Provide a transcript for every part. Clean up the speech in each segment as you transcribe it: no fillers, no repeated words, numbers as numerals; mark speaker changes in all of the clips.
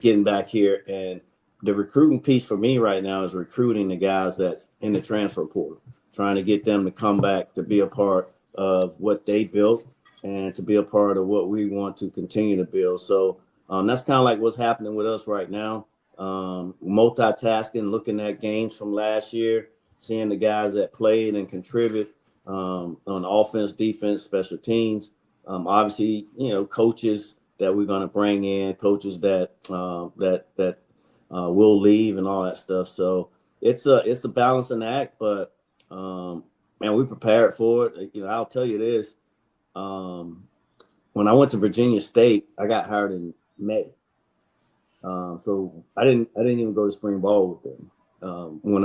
Speaker 1: getting back here. And the recruiting piece for me right now is recruiting the guys that's in the transfer portal, trying to get them to come back to be a part of what they built and to be a part of what we want to continue to build. So that's kind of like what's happening with us right now. Multitasking, looking at games from last year, seeing the guys that played and contribute on offense, defense, special teams. Obviously, coaches that we're going to bring in, coaches that will leave and all that stuff. So it's a balancing act, but man, we prepared for it. I'll tell you this. When I went to Virginia State, I got hired in May. So I didn't even go to spring ball with them when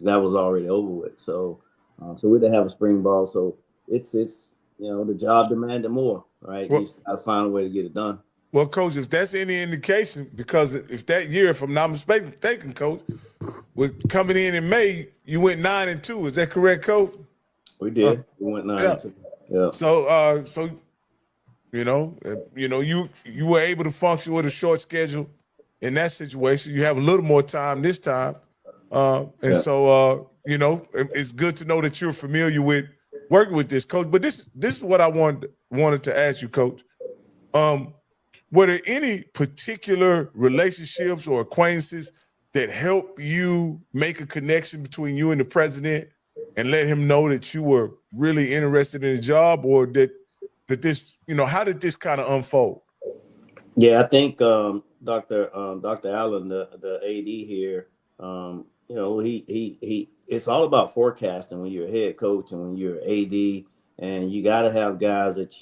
Speaker 1: that was already over with. So we didn't have a spring ball. So it's the job demanded more, right? You just got to find a way to get it done.
Speaker 2: Well, Coach, if that's any indication, because if that year, if I'm not mistaken, Coach, with coming in May, you went 9-2. Is that correct, Coach?
Speaker 1: We did. We went 9-2. Yeah.
Speaker 2: So you were able to function with a short schedule in that situation. You have a little more time this time, so it's good to know that you're familiar with working with this, Coach. But this is what I wanted to ask you, Coach. Were there any particular relationships or acquaintances that help you make a connection between you and the president and let him know that you were really interested in the job, or that this, how did this kind of unfold?
Speaker 1: Yeah, I think Dr. Allen, the AD here, he it's all about forecasting when you're a head coach and when you're AD, and you got to have guys that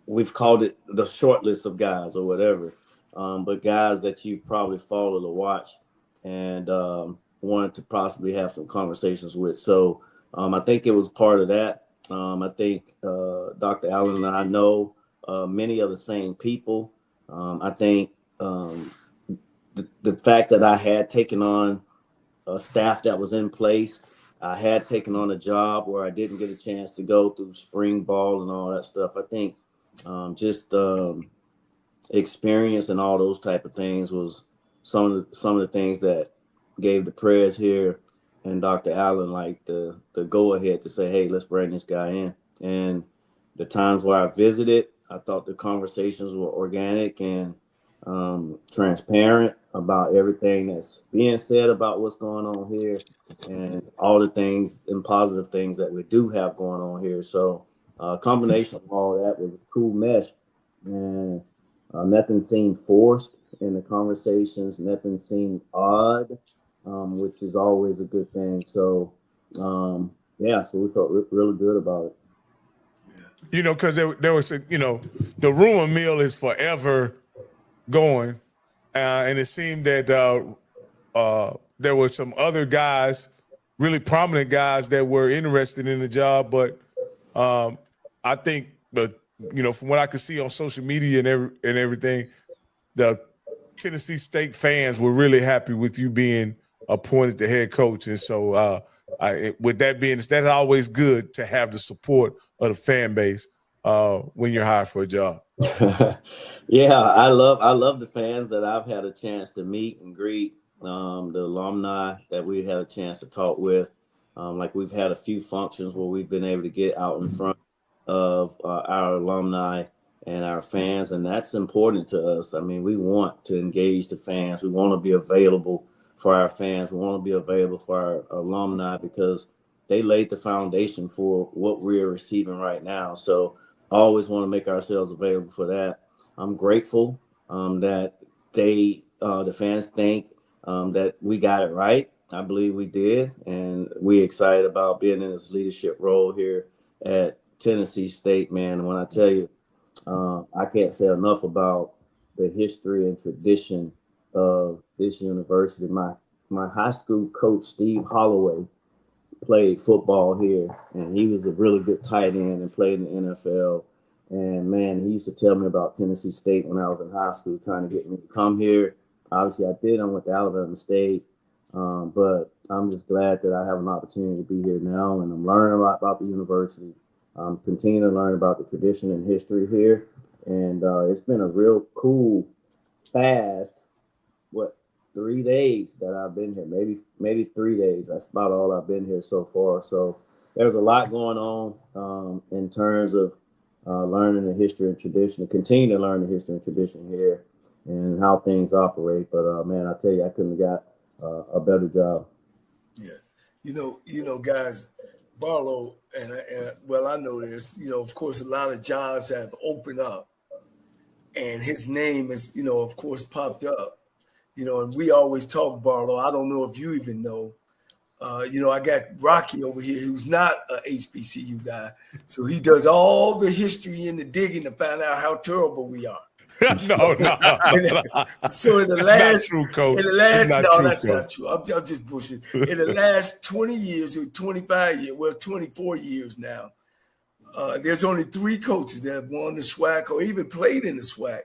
Speaker 1: we've called it the short list of guys or whatever, but guys that you've probably followed or watched and wanted to possibly have some conversations with. So I think it was part of that. I think Dr. Allen and I know many of the same people. I think the fact that I had taken on a staff that was in place, I had taken on a job where I didn't get a chance to go through spring ball and all that stuff. I think just experience and all those type of things was some of the things that gave the prayers here and Dr. Allen like the go ahead to say, hey, let's bring this guy in. And the times where I visited, I thought the conversations were organic and transparent about everything that's being said about what's going on here and all the things and positive things that we do have going on here. So a combination of all that was a cool mesh, and nothing seemed forced in the conversations, nothing seemed odd, which is always a good thing. So so we felt really good about it.
Speaker 2: Because there was the rumor mill is forever going, and it seemed that there were some other guys, really prominent guys, that were interested in the job. But I think from what I could see on social media and everything, the Tennessee State fans were really happy with you being appointed the head coach. And so with that being, that's always good to have the support of the fan base when you're hired for a job.
Speaker 1: Yeah, I love the fans that I've had a chance to meet and greet, the alumni that we had a chance to talk with. Like we've had a few functions where we've been able to get out in front of our alumni and our fans, and that's important to us. I mean, we want to engage the fans. We want to be available for our fans. We want to be available for our alumni because they laid the foundation for what we're receiving right now. So I always want to make ourselves available for that. I'm grateful that the fans think that we got it right. I believe we did, and we're excited about being in this leadership role here at Tennessee State, man. And when I tell you, I can't say enough about the history and tradition of this university. My high school coach, Steve Holloway, played football here, and he was a really good tight end and played in the NFL. And man, he used to tell me about Tennessee State when I was in high school, trying to get me to come here. Obviously, I did. I went to Alabama State, but I'm just glad that I have an opportunity to be here now, and I'm learning a lot about the university. I'm continuing to learn about the tradition and history here, and it's been a real cool past, what, 3 days that I've been here, maybe 3 days. That's about all I've been here so far. So there's a lot going on in terms of learning the history and tradition, continue to learn the history and tradition here and how things operate. But man, I tell you, I couldn't have got a better job.
Speaker 3: Yeah, guys, Barlow, and well, I know this. Of course, a lot of jobs have opened up, and his name is, of course, popped up. And we always talk, Barlow. I don't know if you even know. I got Rocky over here, who's not a HBCU guy, so he does all the history and the digging to find out how terrible we are.
Speaker 2: No.
Speaker 3: So in the
Speaker 2: that's
Speaker 3: last,
Speaker 2: not true, Coach.
Speaker 3: In the last,
Speaker 2: that's
Speaker 3: no,
Speaker 2: true,
Speaker 3: that's
Speaker 2: Coach.
Speaker 3: not true. I'm just bullshit. In the last 20 years or 25 years, well, 24 years now, there's only 3 coaches that have won the SWAC or even played in the SWAC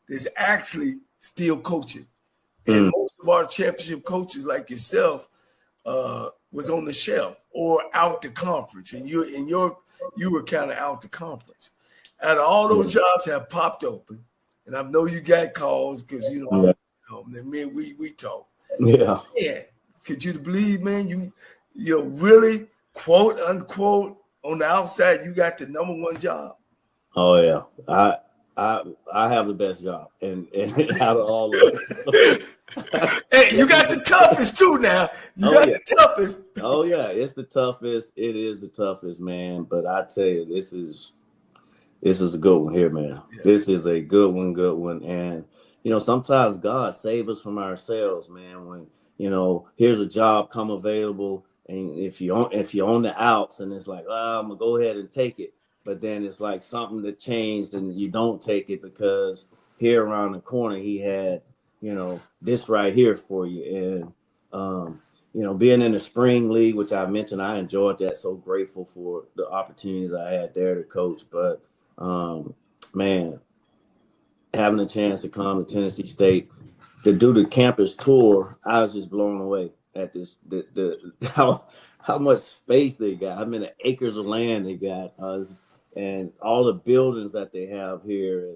Speaker 3: that's actually still coaching. And most of our championship coaches, like yourself, was on the shelf or out the conference, and you were kind of out the conference. And all those jobs have popped open. And I know you got calls because man, we talk.
Speaker 1: Yeah.
Speaker 3: Yeah. Could you believe, man? You really, quote unquote, on the outside, you got the #1 job.
Speaker 1: Oh yeah, I have the best job, and out of all of them.
Speaker 3: Hey, you got the toughest too. Now you got the toughest.
Speaker 1: Oh yeah, it's the toughest. It is the toughest, man. But I tell you, this is a good one here, man. Yeah. This is a good one. And sometimes God save us from ourselves, man. When here's a job come available, and if you're on the outs, and it's like, I'm gonna go ahead and take it, but then it's like something that changed, and you don't take it because here around the corner he had this right here for you, and being in the spring league, which I mentioned, I enjoyed that. So grateful for the opportunities I had there to coach, but man, having a chance to come to Tennessee State to do the campus tour, I was just blown away at this, how much space they got. I mean, the acres of land they got, and all the buildings that they have here,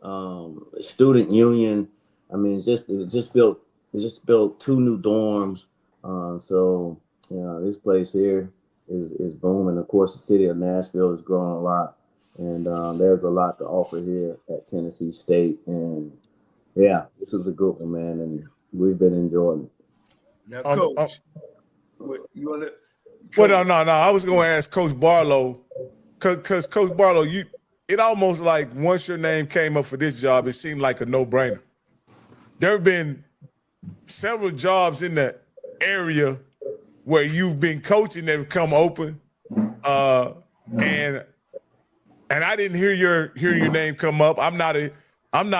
Speaker 1: and student union. I mean, it just built 2 new dorms. So this place here is booming. Of course, the city of Nashville is growing a lot. And there's a lot to offer here at Tennessee State. And, yeah, this is a good one, man, and we've been enjoying it.
Speaker 3: Now, Coach, you want to –
Speaker 2: Well, no. I was going to ask Coach Barlow, because Coach Barlow, it almost like once your name came up for this job, it seemed like a no-brainer. There have been several jobs in the area where you've been coaching that have come open, and I didn't hear your name come up. I'm not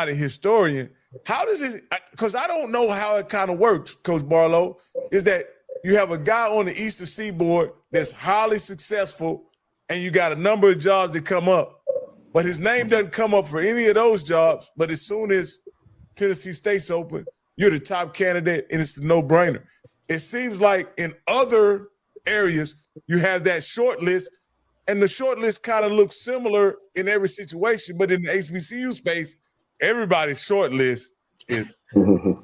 Speaker 2: a historian. How does this? Because I don't know how it kind of works, Coach Barlow. Is that you have a guy on the Eastern Seaboard that's highly successful, and you got a number of jobs that come up, but his name doesn't come up for any of those jobs. But as soon as Tennessee State's open, you're the top candidate, and it's a no-brainer. It seems like in other areas you have that short list. And the short list kind of looks similar in every situation, but in the HBCU space, everybody's short list is no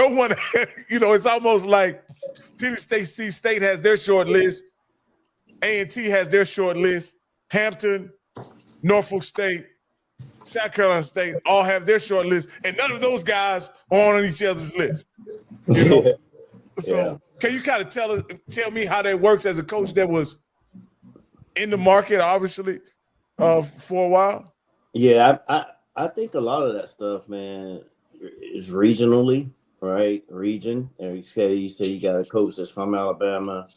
Speaker 2: one. It's almost like Tennessee State has their short list, A&T has their short list, Hampton, Norfolk State, South Carolina State all have their short list, and none of those guys are on each other's list. So can you kind of tell me how that works as a coach that was in the market, obviously, for a while?
Speaker 1: Yeah, I think a lot of that stuff, man, is regionally, right? Region. And you say you got a coach that's from Alabama.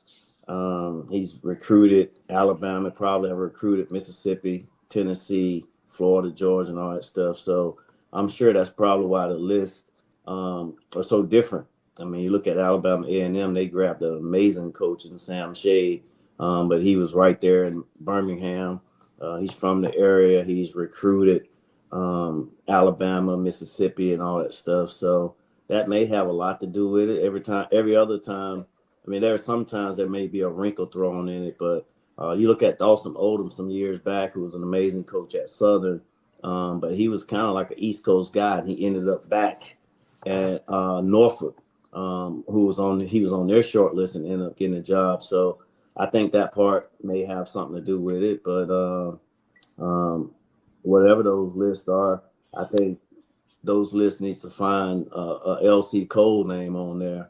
Speaker 1: He's recruited Alabama, probably have recruited Mississippi, Tennessee, Florida, Georgia, and all that stuff. So I'm sure that's probably why the lists are so different. I mean, you look at Alabama A&M, they grabbed an amazing coach in Sam Shade, but he was right there in Birmingham. He's from the area. He's recruited Alabama, Mississippi, and all that stuff. So that may have a lot to do with it. Every other time, I mean, there are sometimes there may be a wrinkle thrown in it, but you look at Dawson Oldham some years back, who was an amazing coach at Southern. but he was kind of like an East Coast guy, and he ended up back at Norfolk, he was on their short list and ended up getting a job. So I think that part may have something to do with it, but whatever those lists are, I think those lists needs to find a LC code name on there.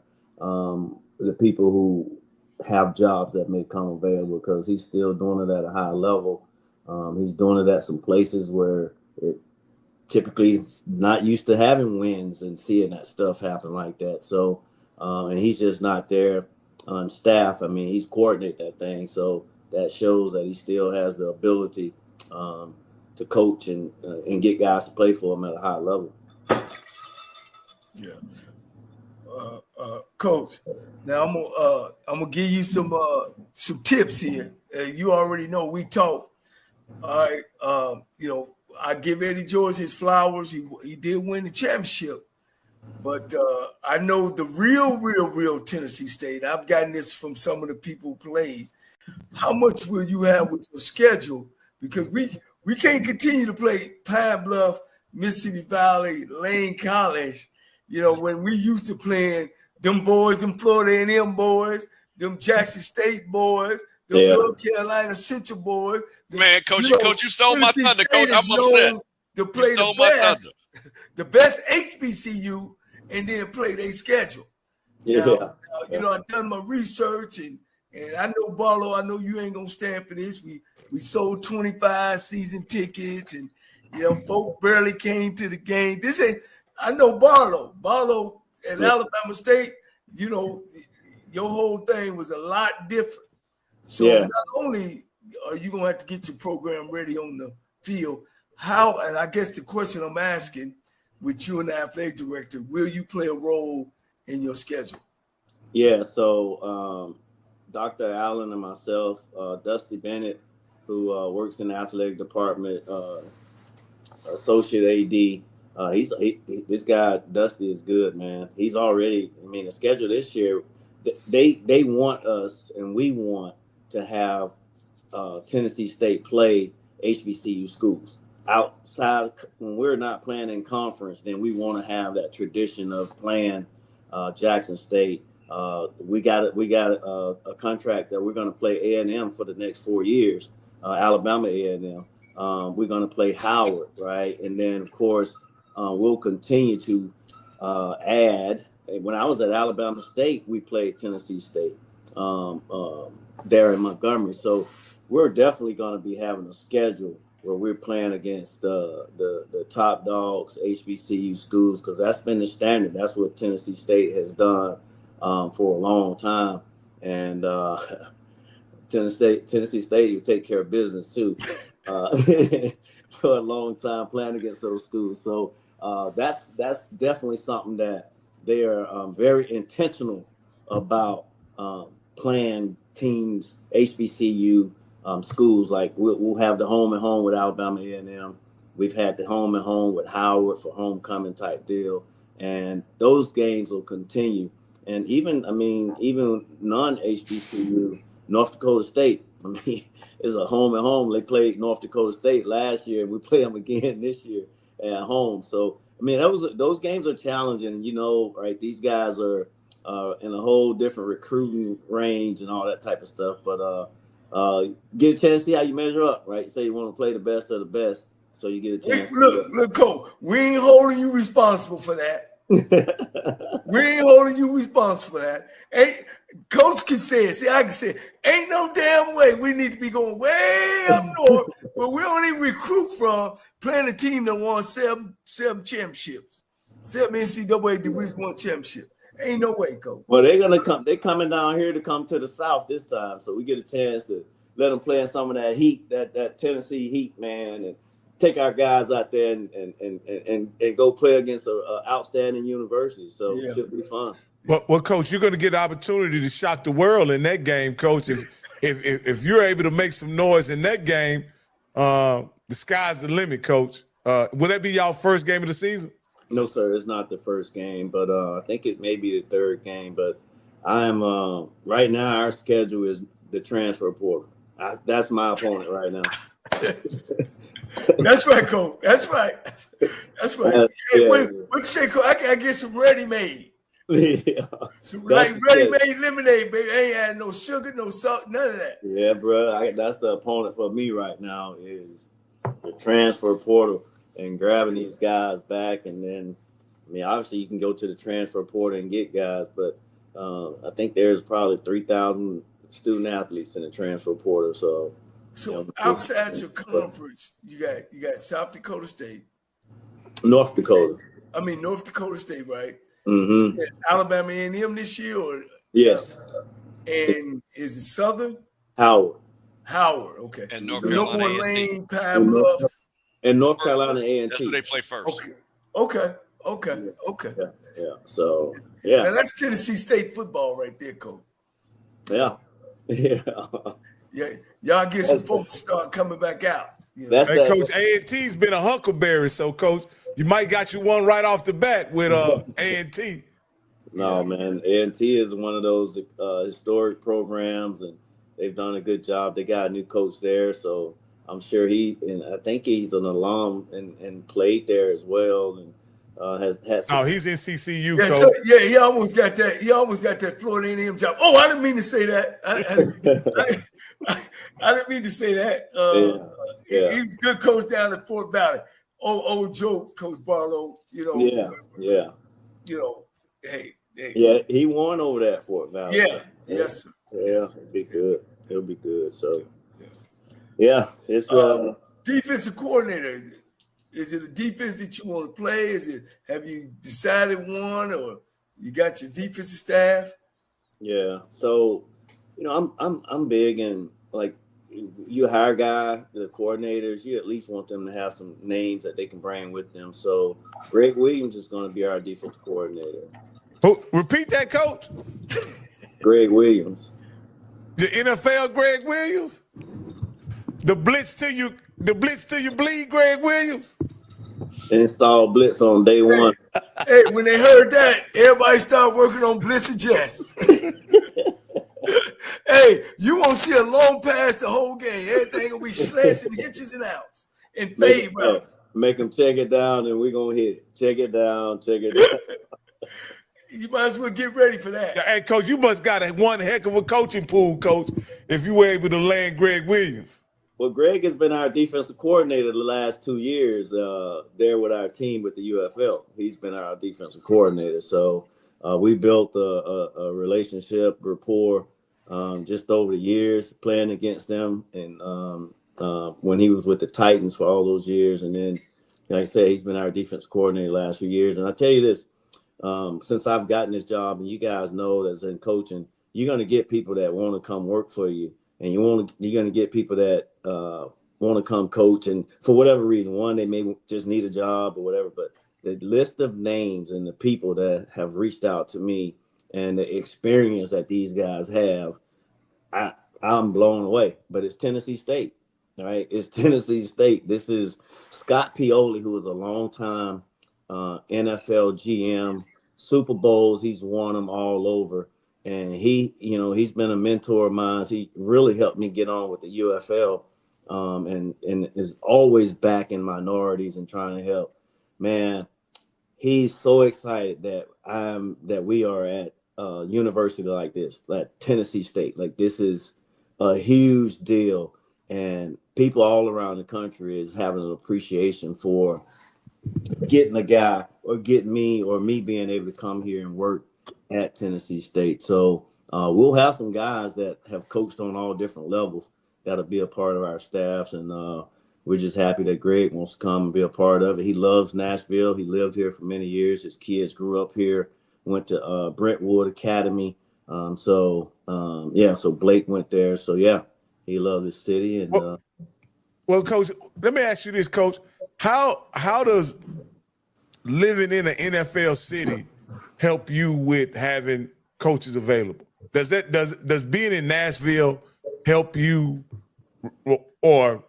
Speaker 1: The people who have jobs that may come available, because he's still doing it at a high level. He's doing it at some places where it typically is not used to having wins and seeing that stuff happen like that. So, and he's just not there on staff. I mean, he's coordinate that thing. So that shows that he still has the ability to coach and get guys to play for him at a high level.
Speaker 3: Yeah. Coach, now I'm gonna give you some tips here. You already know we talk. All right, I give Eddie George his flowers. He did win the championship, but I know the real Tennessee State. I've gotten this from some of the people who played. How much will you have with your schedule? Because we can't continue to play Pine Bluff, Mississippi Valley, Lane College. When we used to playing them boys, them Florida A&M boys, them Jackson State boys, them North Carolina Central boys.
Speaker 4: Man, Coach, you stole my thunder, Coach. I'm upset.
Speaker 3: To play the best HBCU and then play their schedule.
Speaker 1: Yeah.
Speaker 3: Now, I've done my research and I know Barlow, I know you ain't gonna stand for this. We sold 25 season tickets and folk barely came to the game. I know Barlow at Alabama State, your whole thing was a lot different. So not only are you going to have to get your program ready on the field, and I guess the question I'm asking with you and the athletic director, will you play a role in your schedule?
Speaker 1: Yeah, so Dr. Allen and myself, Dusty Bennett, who works in the athletic department, associate AD, this guy Dusty is good, man. He's already. The schedule this year, they want us and we want to have Tennessee State play HBCU schools outside. When we're not playing in conference, then we want to have that tradition of playing Jackson State. We got a contract that we're going to play A&M for the next 4 years. Alabama A&M. We're going to play Howard, right? And then of course. We'll continue to add. When I was at Alabama State, we played Tennessee State there in Montgomery. So we're definitely going to be having a schedule where we're playing against the top dogs, HBCU schools, because that's been the standard. That's what Tennessee State has done for a long time. And Tennessee State will take care of business too for a long time playing against those schools. So that's definitely something that they are very intentional about playing teams, HBCU schools. Like we'll have the home and home with Alabama A&M. We've had the home and home with Howard for homecoming type deal, and those games will continue. And even non-HBCU, North Dakota State. It's a home and home. They played North Dakota State last year, and we play them again this year at home. So those games are challenging. Right? These guys are in a whole different recruiting range and all that type of stuff. But get a chance to see how you measure up. Right? Say you want to play the best of the best, so you get a chance.
Speaker 3: Look, Cole, we ain't holding you responsible for that. We ain't holding you responsible for that. Coach can say it. See, I can say it. Ain't no damn way we need to be going way up north where we don't even recruit from playing a team that won seven championships, 7 NCAA Division I championships. Ain't no way, Coach.
Speaker 1: Well, they're gonna come. They're coming down here to come to the South this time, so we get a chance to let them play in some of that heat, that Tennessee heat, man, and take our guys out there and go play against an outstanding university. So it should be fun.
Speaker 2: Well, Coach, you're going to get the opportunity to shock the world in that game, Coach. If you're able to make some noise in that game, the sky's the limit, Coach. Will that be y'all first game of the season?
Speaker 1: No, sir. It's not the first game, but I think it may be the third game. But I'm right now. Our schedule is the transfer portal. That's my opponent right now.
Speaker 3: That's right, Coach. That's right. That's right. Hey, what you say, Coach? I can get some ready-made.
Speaker 1: Yeah.
Speaker 3: Some ready-made lemonade, baby. I ain't had no sugar, no salt, none of that.
Speaker 1: Yeah, bro. That's the opponent for me right now is the transfer portal and grabbing these guys back. And then, I mean, obviously you can go to the transfer portal and get guys, but I think there's probably 3,000 student athletes in the transfer portal. So
Speaker 3: outside your conference, you got South Dakota State,
Speaker 1: North Dakota.
Speaker 3: North Dakota State, right?
Speaker 1: Mm-hmm.
Speaker 3: Alabama A&M this year, or
Speaker 1: yes.
Speaker 3: And is it Southern?
Speaker 1: Howard,
Speaker 3: okay.
Speaker 4: And North Carolina
Speaker 3: A&T. Lane, Pine Bluff.
Speaker 1: And North Carolina A&T.
Speaker 4: That's where they play first.
Speaker 3: Okay.
Speaker 1: Yeah. So yeah.
Speaker 3: Now that's Tennessee State football right there, Coach.
Speaker 1: Yeah.
Speaker 3: Y'all get some folks start coming back out.
Speaker 2: Hey, Coach, A&T's been a huckleberry, so Coach, you might got you one right off the bat with A&T.
Speaker 1: No, man, A&T is one of those historic programs, and they've done a good job. They got a new coach there, so I'm sure I think he's an alum and played there as well, and has had some.
Speaker 2: Oh, he's in CCU,
Speaker 3: Coach. So, he almost got that. He almost got that Florida A&M job. Oh, I didn't mean to say that. I didn't mean to say that. He was a good coach down at Fort Valley. Old Joe, Coach Barlow.
Speaker 1: Yeah.
Speaker 3: Hey.
Speaker 1: Yeah, he won over there at Fort Valley.
Speaker 3: Yeah. Yes, sir.
Speaker 1: Yeah, it'll be good. It'll be good. So, yeah, it's
Speaker 3: defensive coordinator. Is it a defense that you want to play? Have you decided one, or you got your defensive staff?
Speaker 1: Yeah. So, I'm big in, like, you hire a guy, the coordinators, you at least want them to have some names that they can bring with them. So Greg Williams is going to be our defensive coordinator.
Speaker 2: Repeat that, Coach.
Speaker 1: Greg Williams.
Speaker 2: The NFL Greg Williams? The blitz till you bleed, Greg Williams?
Speaker 1: Install blitz on day one.
Speaker 3: Hey, when they heard that, everybody started working on blitz and jets. Hey, you won't see a long pass the whole game. Everything will be slants and hitches and outs and fade routes.
Speaker 1: Make them check it down, and we're going to hit it. Check it down.
Speaker 3: You might as well get ready for that.
Speaker 2: Hey, Coach, you must got one heck of a coaching pool, Coach, if you were able to land Greg Williams.
Speaker 1: Well, Greg has been our defensive coordinator the last 2 years there with our team with the UFL. He's been our defensive coordinator. So we built a relationship, rapport just over the years, playing against them. And when he was with the Titans for all those years. And then, like I said, he's been our defense coordinator the last few years. And I tell you this, since I've gotten this job, and you guys know that in coaching, you're going to get people that want to come work for you. And you're going to get people that want to come coach. And for whatever reason, one, they may just need a job or whatever. But the list of names and the people that have reached out to me and the experience that these guys have, I'm blown away. But it's Tennessee State, all right? It's Tennessee State. This is Scott Pioli, who is a longtime NFL GM, Super Bowls. He's won them all over. And he's been a mentor of mine. He really helped me get on with the UFL and is always backing minorities and trying to help. Man, he's so excited that we are at a university like this, like Tennessee State. Like, this is a huge deal. And people all around the country is having an appreciation for getting a guy or getting me or me being able to come here and work at Tennessee State. So we'll have some guys that have coached on all different levels that'll be a part of our staffs. And we're just happy that Greg wants to come and be a part of it. He loves Nashville. He lived here for many years. His kids grew up here, went to Brentwood Academy. So Blake went there. So, yeah, he loved his city. And
Speaker 2: well, Coach, let me ask you this, Coach. How does living in an NFL city help you with having coaches available? Does being in Nashville help you, or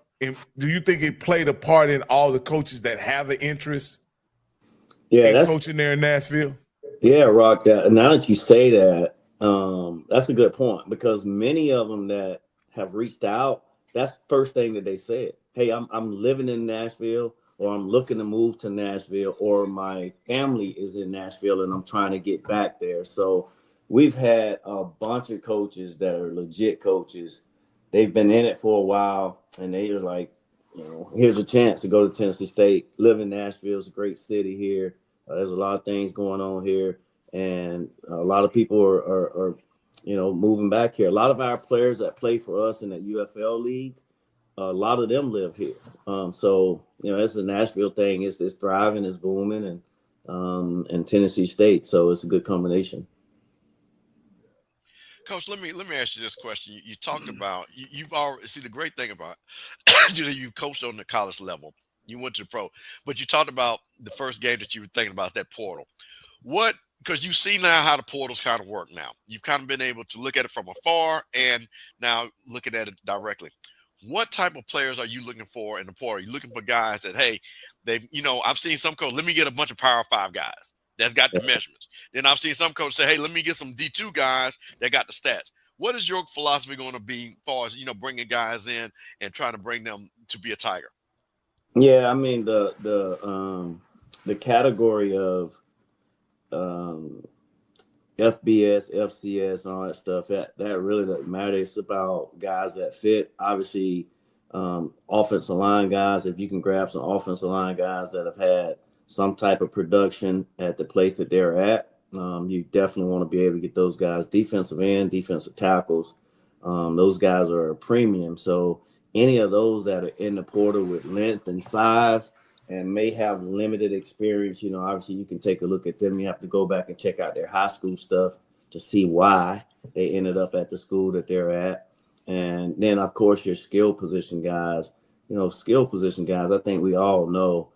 Speaker 2: do you think it played a part in all the coaches that have an interest in coaching there in Nashville? Yeah,
Speaker 1: Rock. Now that you say that, that's a good point, because many of them that have reached out, that's the first thing that they said. hey, I'm living in Nashville, or I'm looking to move to Nashville, or my family is in Nashville and I'm trying to get back there. So we've had a bunch of coaches that are legit coaches. They've been in it for a while, and they are like, here's a chance to go to Tennessee State. Live in Nashville. It's a great city here. There's a lot of things going on here, and a lot of people are moving back here. A lot of our players that play for us in the UFL league, a lot of them live here. So it's a Nashville thing. It's thriving, it's booming, and Tennessee State. So it's a good combination.
Speaker 4: Coach, let me ask you this question. You talked about you've already see the great thing about you coached on the college level. You went to the pro, but you talked about the first game that you were thinking about, that portal. Because you see now how the portals kind of work now. You've kind of been able to look at it from afar and now looking at it directly. What type of players are you looking for in the portal? Are you looking for guys that, hey, I've seen some coaches, let me get a bunch of Power 5 guys that's got the measurements. Then I've seen some coaches say, hey, let me get some D2 guys that got the stats. What is your philosophy going to be as far as, bringing guys in and trying to bring them to be a Tiger?
Speaker 1: Yeah, I mean, the category of FBS, FCS, and all that stuff, that really doesn't matter. It's about guys that fit. Obviously, offensive line guys, if you can grab some offensive line guys that have had some type of production at the place that they're at, you definitely want to be able to get those guys. Defensive end, defensive tackles, those guys are a premium. So any of those that are in the portal with length and size and may have limited experience, obviously you can take a look at them. You have to go back and check out their high school stuff to see why they ended up at the school that they're at. And then, of course, your skill position guys, I think we all know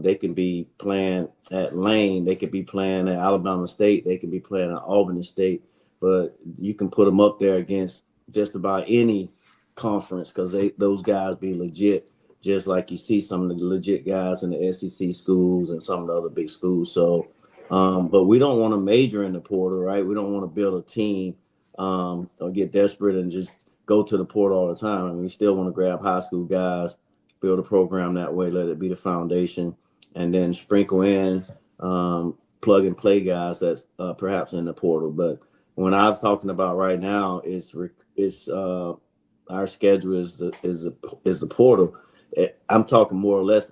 Speaker 1: they can be playing at Lane. They could be playing at Alabama State. They can be playing at Albany State. But you can put them up there against just about any conference because those guys be legit, just like you see some of the legit guys in the SEC schools and some of the other big schools. So, but we don't want to major in the portal, right? We don't want to build a team or get desperate and just go to the portal all the time. I mean, we still want to grab high school guys, build a program that way, let it be the foundation, and then sprinkle in plug and play guys that's perhaps in the portal. But when I'm talking about right now, it's our schedule is the portal. I'm talking more or less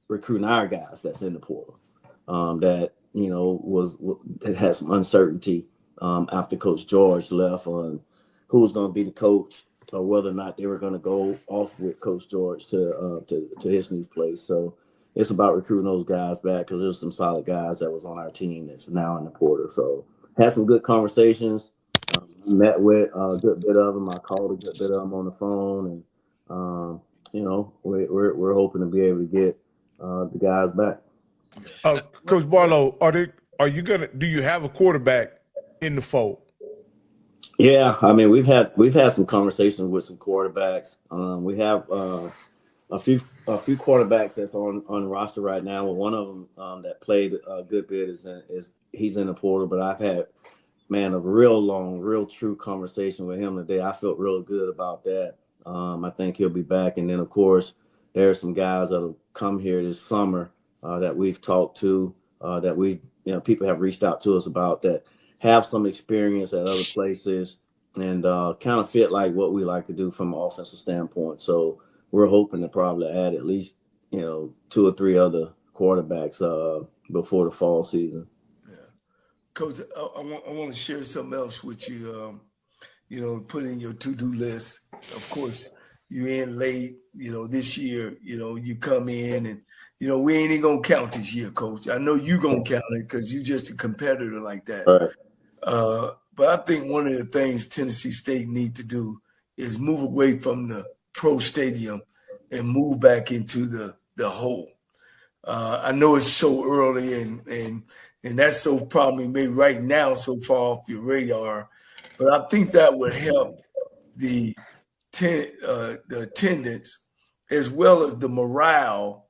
Speaker 1: recruiting our guys that's in the portal that that had some uncertainty after Coach George left on who was going to be the coach or whether or not they were going to go off with Coach George to his new place. So it's about recruiting those guys back because there's some solid guys that was on our team that's now in the portal. So had some good conversations. Met with a good bit of them. I called a good bit of them on the phone, and we're hoping to be able to get the guys back.
Speaker 2: Coach Barlow, do you have a quarterback in the fold?
Speaker 1: Yeah, I mean we've had some conversations with some quarterbacks. We have a few quarterbacks that's on roster right now. One of them that played a good bit is he's in the portal, but I've had a real long, real true conversation with him today. I felt real good about that. I think he'll be back. And then, of course, there are some guys that will come here this summer that we've talked to, that people have reached out to us about that have some experience at other places and kind of fit like what we like to do from an offensive standpoint. So we're hoping to probably add at least, 2 or 3 other quarterbacks before the fall season.
Speaker 3: Coach, I want to share something else with you. Put in your to-do list. Of course, you're in late. This year. You come in and we ain't even gonna count this year, Coach. I know you gonna count it because you're just a competitor like that.
Speaker 1: Right.
Speaker 3: But I think one of the things Tennessee State need to do is move away from the pro stadium and move back into the whole. I know it's so early and that's so probably maybe right now so far off your radar, but I think that would help the attendance as well as the morale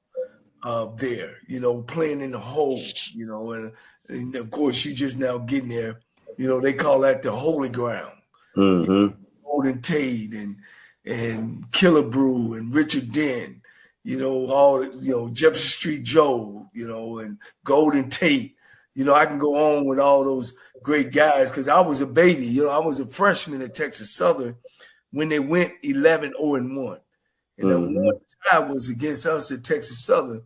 Speaker 3: there, playing in the hole, and of course you just now getting there, they call that the holy ground.
Speaker 1: Mm-hmm.
Speaker 3: Golden Tate and Killebrew and Richard Dent, Jefferson Street Joe, and Golden Tate. I can go on with all those great guys because I was a baby. I was a freshman at Texas Southern when they went 11-0-1. And the one tie was against us at Texas Southern.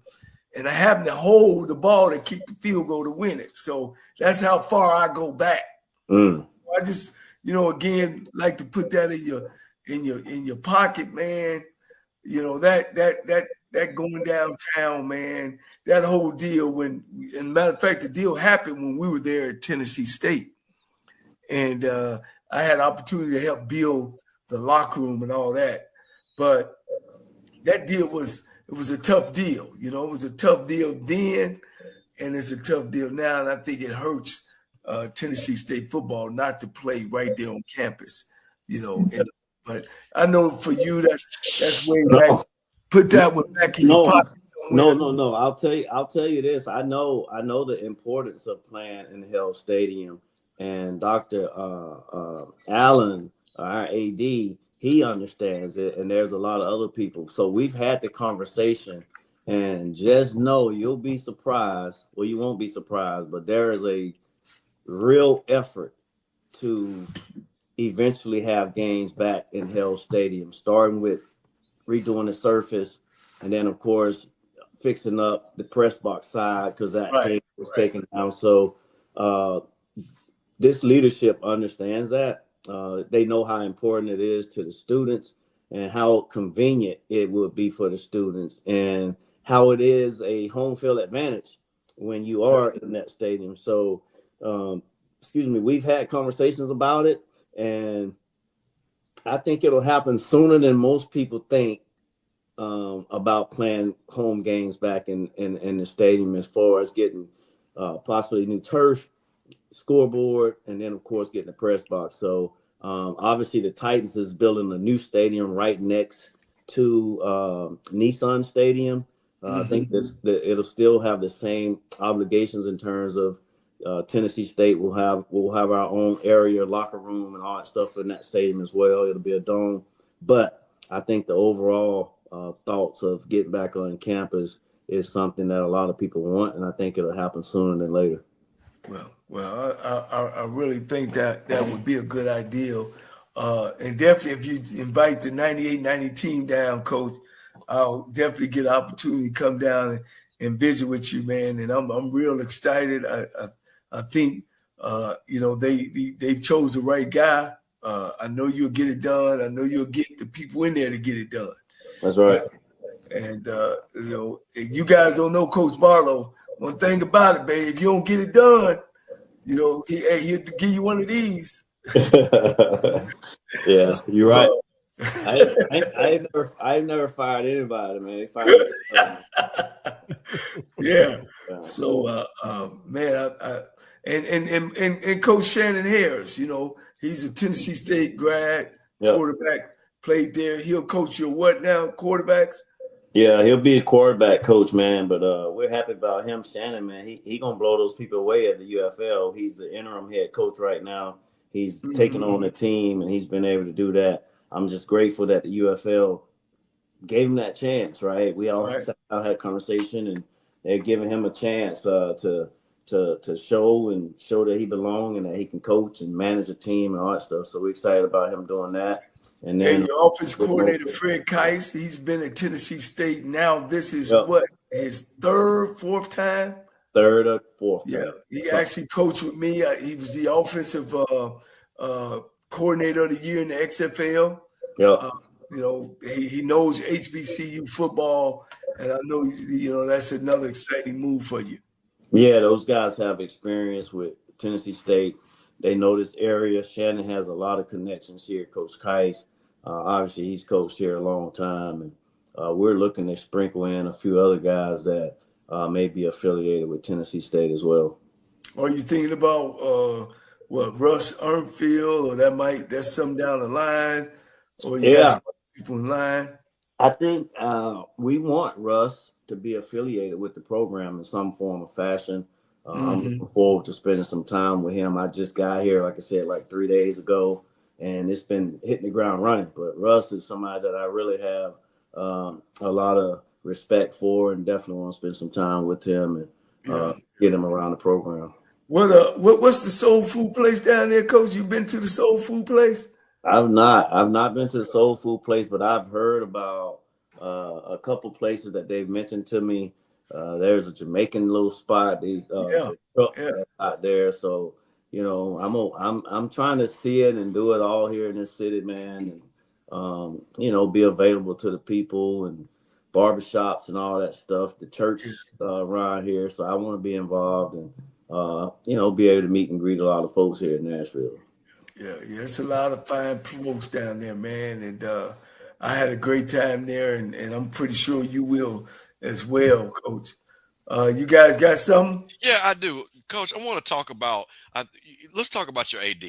Speaker 3: And I happened to hold the ball and kick the field goal to win it. So that's how far I go back. I just, again, like to put that in your pocket, man. That going downtown, man, that whole deal and matter of fact, the deal happened when we were there at Tennessee State. And I had an opportunity to help build the locker room and all that. But that deal was a tough deal. It was a tough deal then, and it's a tough deal now. And I think it hurts Tennessee State football not to play right there on campus, But I know for you, that's way back. Put that one back in your pocket.
Speaker 1: No. I'll tell you this. I know the importance of playing in Hell Stadium, and Dr. Allen, our AD, he understands it, and there's a lot of other people. So we've had the conversation, and just know you'll be surprised. Well, you won't be surprised, but there is a real effort to eventually have games back in Hell Stadium, starting with redoing the surface, and then of course fixing up the press box side because that game was taken down. So this leadership understands that. They know how important it is to the students and how convenient it would be for the students and how it is a home field advantage when you are in that stadium. So, we've had conversations about it, and I think it'll happen sooner than most people think about playing home games back in the stadium, as far as getting possibly new turf, scoreboard, and then of course getting the press box. So obviously the Titans is building a new stadium right next to Nissan Stadium. I think it'll still have the same obligations in terms of Tennessee State will have our own area, locker room, and all that stuff in that stadium as well. It'll be a dome, but I think the overall thoughts of getting back on campus is something that a lot of people want, and I think it'll happen sooner than later.
Speaker 3: Well, I really think that would be a good idea, and definitely if you invite the 98-90 team down, Coach, I'll definitely get an opportunity to come down and visit with you, man. And I'm real excited. I think they chose the right guy. I know you'll get it done. I know you'll get the people in there to get it done.
Speaker 1: That's right.
Speaker 3: And you guys don't know Coach Barlow. One thing about it, babe, if you don't get it done, he'll give you one of these.
Speaker 1: Yeah, you're right. I've never fired anybody, man. They fired
Speaker 3: yeah. So, man, and Coach Shannon Harris, he's a Tennessee State grad, quarterback, played there. He'll coach your what now, quarterbacks?
Speaker 1: Yeah, he'll be a quarterback coach, man. But we're happy about him, Shannon, man. He gonna blow those people away at the UFL. He's the interim head coach right now. He's taking on the team, and he's been able to do that. I'm just grateful that the UFL gave him that chance, right? We all had a conversation, and they're giving him a chance to show that he belongs and that he can coach and manage a team and all that stuff. So we're excited about him doing that. And then
Speaker 3: your offense coordinator, Fred Keiss, he's been at Tennessee State. Now this is his fourth time?
Speaker 1: Third or fourth time.
Speaker 3: Yeah, he actually coached with me. He was the offensive coordinator of the year in the XFL.
Speaker 1: Yeah.
Speaker 3: He knows HBCU football, and I know that's another exciting move for you.
Speaker 1: Yeah, those guys have experience with Tennessee State. They know this area. Shannon has a lot of connections here. Coach Keiss, obviously, he's coached here a long time, and we're looking to sprinkle in a few other guys that may be affiliated with Tennessee State as well.
Speaker 3: Are you thinking about Russ Armfield, or that's something down the line, or you got some people in line?
Speaker 1: I think we want Russ to be affiliated with the program in some form or fashion. I'm looking forward to spending some time with him. I just got here, like I said, like 3 days ago, and it's been hitting the ground running. But Russ is somebody that I really have a lot of respect for, and definitely want to spend some time with him and get him around the program.
Speaker 3: What's the soul food place down there, Coach? You been to the soul food place?
Speaker 1: I've not been to the soul food place, but I've heard about a couple places that they've mentioned to me. There's a Jamaican little spot. Out there. So I'm trying to see it and do it all here in this city, man, and be available to the people and barbershops and all that stuff. The church around here, so I want to be involved and be able to meet and greet a lot of folks here in Nashville.
Speaker 3: Yeah, it's a lot of fine folks down there, man, and I had a great time there, and I'm pretty sure you will as well, Coach. You guys got something?
Speaker 4: Yeah, I do, Coach. I want to talk about. Let's talk about your AD,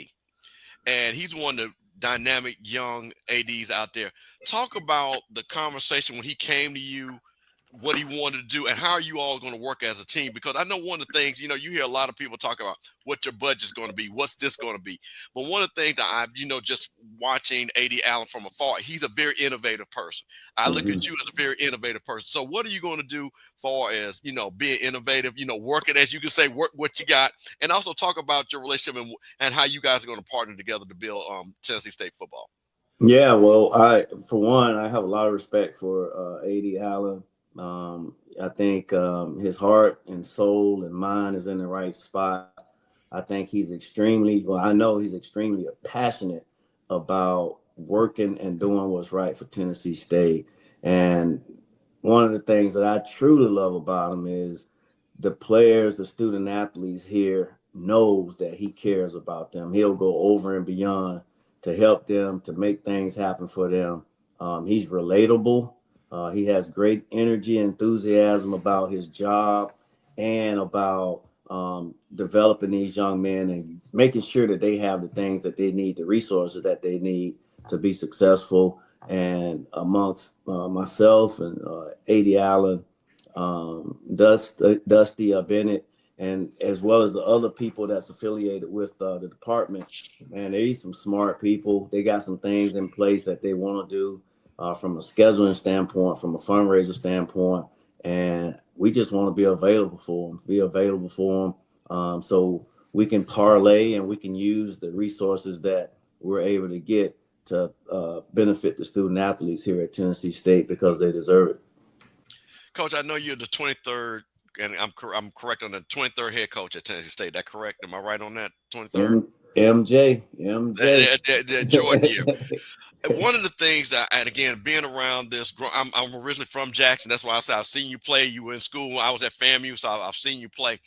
Speaker 4: and he's one of the dynamic young ADs out there. Talk about the conversation when he came to you, what he wanted to do, and how are you all going to work as a team? Because I know one of the things, you hear a lot of people talk about what your budget's going to be, what's this going to be. But one of the things that I've, just watching AD Allen from afar, he's a very innovative person. I look at you as a very innovative person. So what are you going to do far as, being innovative, working, as you can say, work what you got, and also talk about your relationship and how you guys are going to partner together to build Tennessee State football?
Speaker 1: Yeah, well, I have a lot of respect for AD Allen. I think his heart and soul and mind is in the right spot. I think I know he's extremely passionate about working and doing what's right for Tennessee State. And one of the things that I truly love about him is the players, the student athletes here knows that he cares about them. He'll go over and beyond to help them, to make things happen for them. He's relatable. He has great energy and enthusiasm about his job and about developing these young men and making sure that they have the things that they need, the resources that they need to be successful. And amongst myself and AD Allen, Dusty Bennett, and as well as the other people that's affiliated with the department, man, there's some smart people. They got some things in place that they want to do. From a scheduling standpoint, from a fundraiser standpoint, and we just want to be available for them, so we can parlay and we can use the resources that we're able to get to benefit the student athletes here at Tennessee State because they deserve it.
Speaker 4: Coach, I know you're the 23rd, and I'm correct on the 23rd head coach at Tennessee State. That correct? Am I right on that? 23rd.
Speaker 1: MJ.
Speaker 4: That Jordan year. One of the things that, and again, being around this, I'm originally from Jackson. That's why I said I've seen you play. You were in school. I was at FAMU, so I've seen you play.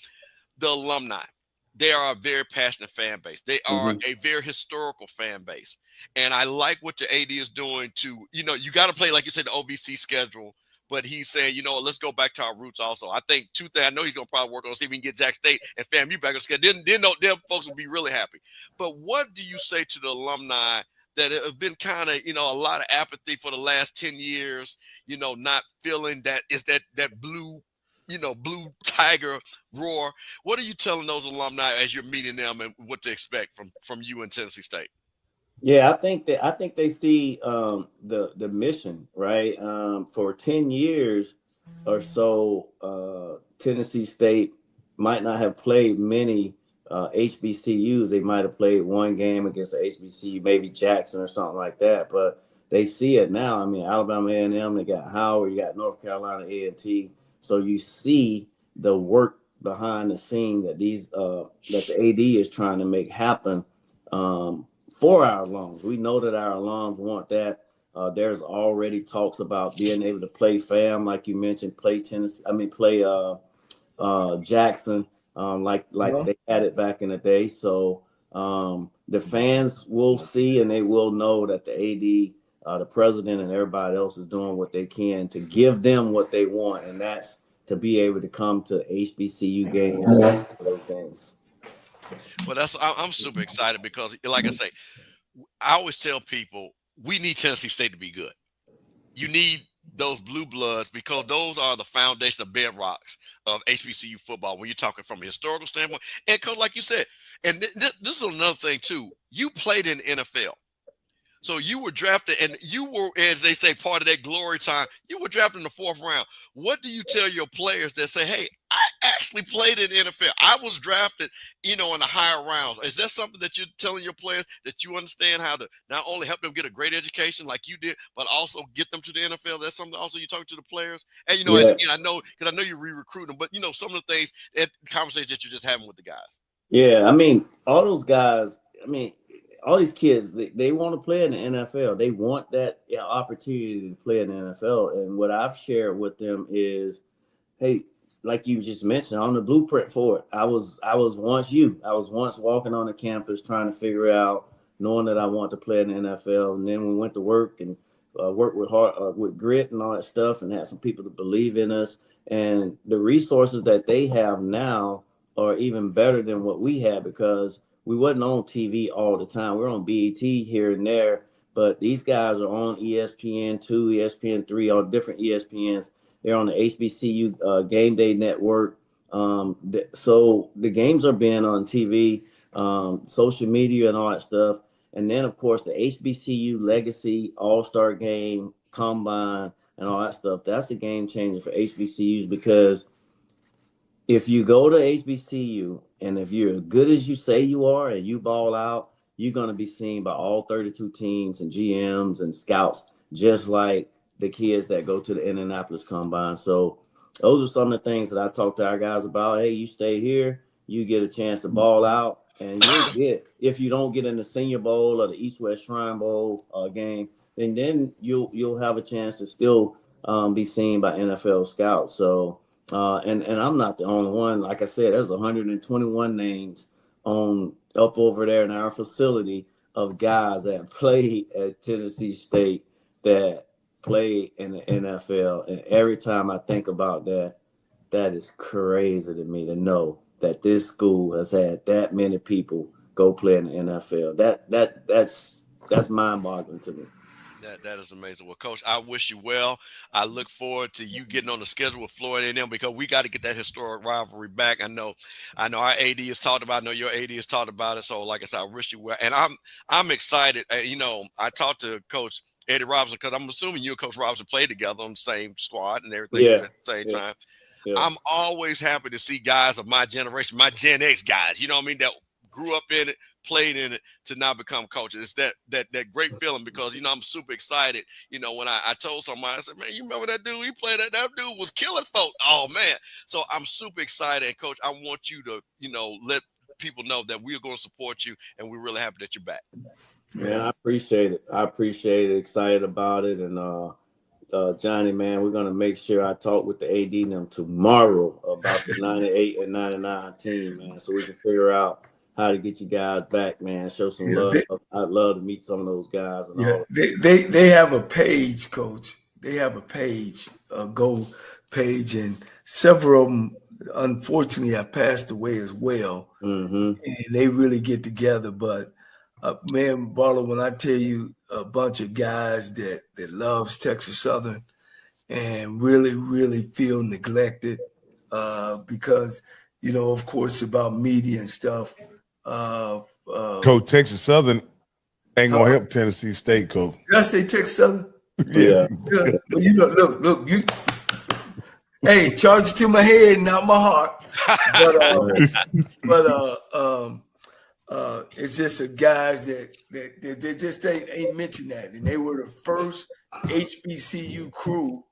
Speaker 4: The alumni, they are a very passionate fan base. They are a very historical fan base. And I like what the AD is doing to, you got to play, like you said, the OVC schedule. But he's saying, let's go back to our roots also. I think two things, I know he's going to probably work on, see if we can get Jack State and FAMU back on schedule. Then folks will be really happy. But what do you say to the alumni that have been kind of, a lot of apathy for the last 10 years, not feeling that is that blue, blue tiger roar? What are you telling those alumni as you're meeting them and what to expect from you in Tennessee State?
Speaker 1: Yeah, I think they see the mission, right? For 10 years or so, Tennessee State might not have played many HBCUs. They might have played one game against the HBCU, maybe Jackson or something like that. But they see it now. I mean, Alabama A&M, they got Howard, you got North Carolina A&T. So you see the work behind the scene that that the AD is trying to make happen for our alums. We know that our alums want that. There's already talks about being able to play FAM, like you mentioned, play Jackson. Like they had it back in the day. So the fans will see and they will know that the AD, the president, and everybody else is doing what they can to give them what they want, and that's to be able to come to HBCU games.
Speaker 4: Well, I'm super excited because, like I say, I always tell people we need Tennessee State to be good. You need those blue bloods because those are the foundation of bedrocks of HBCU football when you're talking from a historical standpoint. And because, like you said, and this is another thing too, you played in the NFL. So you were drafted, and you were, as they say, part of that glory time. You were drafted in the 4th round. What do you tell your players that say, hey, I actually played in the NFL? I was drafted, in the higher rounds. Is that something that you're telling your players, that you understand how to not only help them get a great education like you did, but also get them to the NFL? That's something also you're talking to the players? And,
Speaker 1: Yeah.
Speaker 4: again, I know, because I know you re-recruit them, but, some of the things, that conversation that you're just having with the guys.
Speaker 1: Yeah, I mean, all those guys, all these kids, they want to play in the NFL. They want that opportunity to play in the NFL. And what I've shared with them is, hey, like you just mentioned, on the blueprint for it. I was once you. I was once walking on the campus trying to figure out, knowing that I want to play in the NFL. And then we went to work and worked with grit and all that stuff, and had some people to believe in us. And the resources that they have now are even better than what we had, because we wasn't on TV all the time. We're on BET here and there, but these guys are on ESPN2, ESPN3, all different ESPNs. They're on the HBCU Game Day Network. So the games are being on TV, social media and all that stuff. And then, of course, the HBCU Legacy All-Star Game, Combine, and all that stuff. That's a game changer for HBCUs, because if you go to HBCU and if you're as good as you say you are and you ball out, you're going to be seen by all 32 teams and GMs and scouts, just like the kids that go to the Indianapolis Combine. So those are some of the things that I talk to our guys about. Hey, you stay here, you get a chance to ball out, and you'll get, if you don't get in the Senior Bowl or the East-West Shrine Bowl game, and then you'll have a chance to still be seen by NFL scouts. So and I'm not the only one. Like I said, there's 121 names up over there in our facility of guys that played at Tennessee State that played in the NFL. And every time I think about that, that is crazy to me to know that this school has had that many people go play in the NFL. That's mind-boggling to me.
Speaker 4: That is amazing. Well, Coach, I wish you well. I look forward to you getting on the schedule with Florida A&M, because we got to get that historic rivalry back. I know our AD has talked about it. I know your AD has talked about it. So, like I said, I wish you well. And I'm excited. I talked to Coach Eddie Robinson, because I'm assuming you and Coach Robinson played together on the same squad and everything at the same time. Yeah. I'm always happy to see guys of my generation, my Gen X guys, that grew up in it, played in it, to now become coaches. It's that great feeling, because I'm super excited. When I told somebody, I said, man, you remember that dude? He played that dude was killing folks. Oh man. So I'm super excited. And Coach, I want you to, let people know that we are going to support you, and we're really happy that you're back.
Speaker 1: Yeah, I appreciate it. Excited about it. And Johnny, man, we're going to make sure I talk with the AD and them tomorrow about the 98 and 99 team, man, so we can figure out how to get you guys back, man. Show some love. I'd love to meet some of those guys. And all.
Speaker 3: They have a page, Coach. They have a page, a Go page, and several of them, unfortunately, have passed away as well. Mm-hmm. And they really get together. But, man, Barlow, when I tell you a bunch of guys that loves Texas Southern and really, really feel neglected because, of course, about media and stuff.
Speaker 2: Coach, Texas Southern ain't gonna help Tennessee State, Coach.
Speaker 3: Did I say Texas Southern?
Speaker 2: Yeah.
Speaker 3: Well, look, you. Hey, charge it to my head, not my heart. But it's just the guys that just ain't mentioned that, and they were the first HBCU crew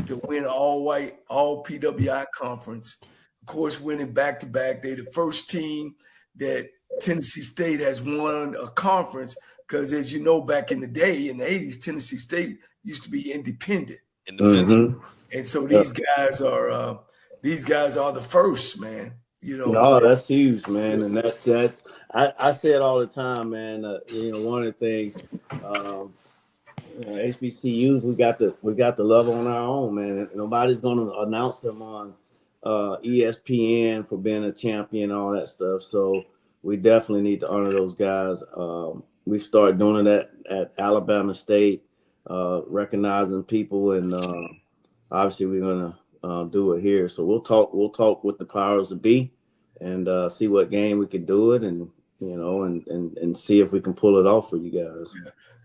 Speaker 3: to win all-white, all PWI conference. Of course, winning back-to-back. They the first team that Tennessee State has won a conference, because, as you know, back in the day, in the 80s, Tennessee State used to be independent.
Speaker 1: Mm-hmm.
Speaker 3: And so these guys are the first, man.
Speaker 1: No, that's huge, man. And that I say it all the time, man. One of the things, HBCUs, we got the love on our own, man. Nobody's going to announce them on ESPN for being a champion, all that stuff. So we definitely need to honor those guys. We started doing that at Alabama State, recognizing people, and obviously we're gonna do it here. So we'll talk with the powers that be, and see what game we can do it, and and see if we can pull it off for you guys.